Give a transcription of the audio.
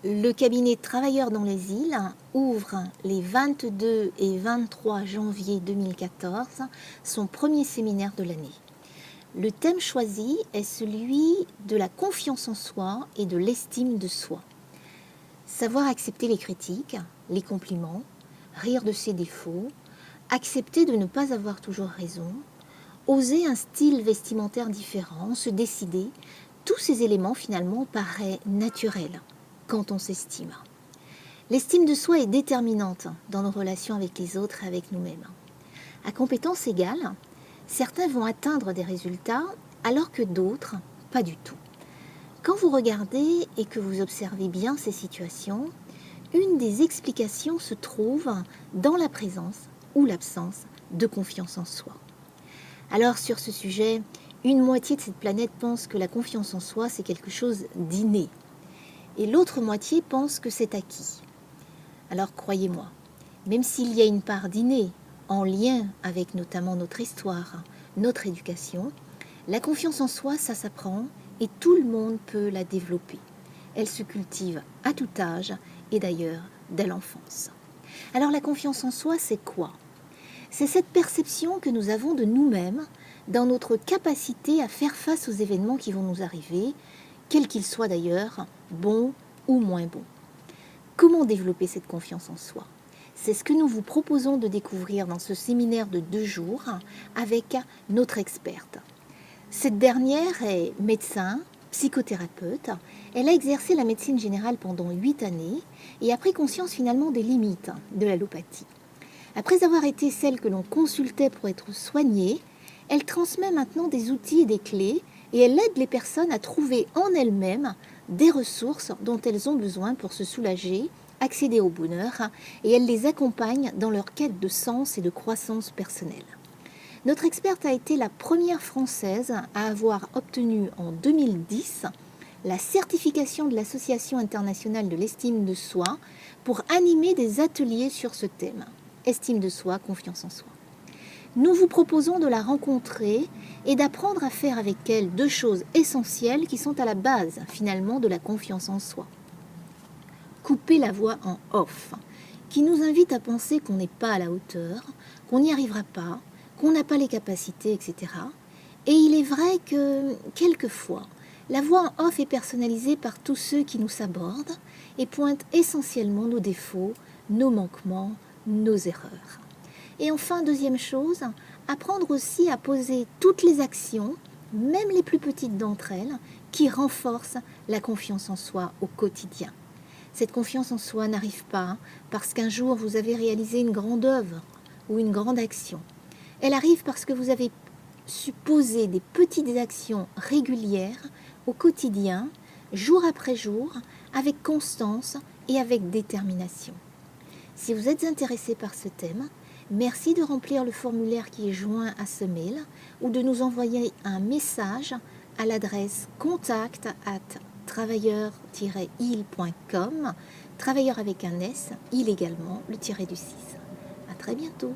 Le cabinet Travailleurs dans les îles ouvre les 22 et 23 janvier 2014 son premier séminaire de l'année. Le thème choisi est celui de la confiance en soi et de l'estime de soi. Savoir accepter les critiques, les compliments, rire de ses défauts, accepter de ne pas avoir toujours raison, oser un style vestimentaire différent, se décider, tous ces éléments finalement paraissent naturels quand on s'estime. L'estime de soi est déterminante dans nos relations avec les autres et avec nous-mêmes. À compétences égales, certains vont atteindre des résultats alors que d'autres, pas du tout. Quand vous regardez et que vous observez bien ces situations, une des explications se trouve dans la présence ou l'absence de confiance en soi. Alors sur ce sujet, une moitié de cette planète pense que la confiance en soi, c'est quelque chose d'inné. Et l'autre moitié pense que c'est acquis. Alors croyez-moi, même s'il y a une part d'inné en lien avec notamment notre histoire, notre éducation, la confiance en soi, ça s'apprend et tout le monde peut la développer. Elle se cultive à tout âge et d'ailleurs dès l'enfance. Alors la confiance en soi, c'est quoi ? C'est cette perception que nous avons de nous-mêmes dans notre capacité à faire face aux événements qui vont nous arriver, quels qu'ils soient d'ailleurs, bons ou moins bons. Comment développer cette confiance en soi ? C'est ce que nous vous proposons de découvrir dans ce séminaire de 2 jours avec notre experte. Cette dernière est médecin, psychothérapeute. Elle a exercé la médecine générale pendant 8 années et a pris conscience finalement des limites de l'allopathie. Après avoir été celle que l'on consultait pour être soignée, elle transmet maintenant des outils et des clés et elle aide les personnes à trouver en elles-mêmes des ressources dont elles ont besoin pour se soulager, accéder au bonheur et elle les accompagne dans leur quête de sens et de croissance personnelle. Notre experte a été la première Française à avoir obtenu en 2010 la certification de l'Association internationale de l'estime de soi pour animer des ateliers sur ce thème. Estime de soi, confiance en soi. Nous vous proposons de la rencontrer et d'apprendre à faire avec elle 2 choses essentielles qui sont à la base finalement de la confiance en soi. Couper la voix en off, qui nous invite à penser qu'on n'est pas à la hauteur, qu'on n'y arrivera pas, qu'on n'a pas les capacités, etc. Et il est vrai que quelquefois, la voix en off est personnalisée par tous ceux qui nous sabordent et pointent essentiellement nos défauts, nos manquements, nos erreurs. Et enfin, deuxième chose, apprendre aussi à poser toutes les actions, même les plus petites d'entre elles, qui renforcent la confiance en soi au quotidien. Cette confiance en soi n'arrive pas parce qu'un jour vous avez réalisé une grande œuvre ou une grande action. Elle arrive parce que vous avez su poser des petites actions régulières au quotidien, jour après jour, avec constance et avec détermination. Si vous êtes intéressé par ce thème, merci de remplir le formulaire qui est joint à ce mail ou de nous envoyer un message à l'adresse contact@travailleur-il.com, travailleur avec un S, il également, le tiré du 6. À très bientôt.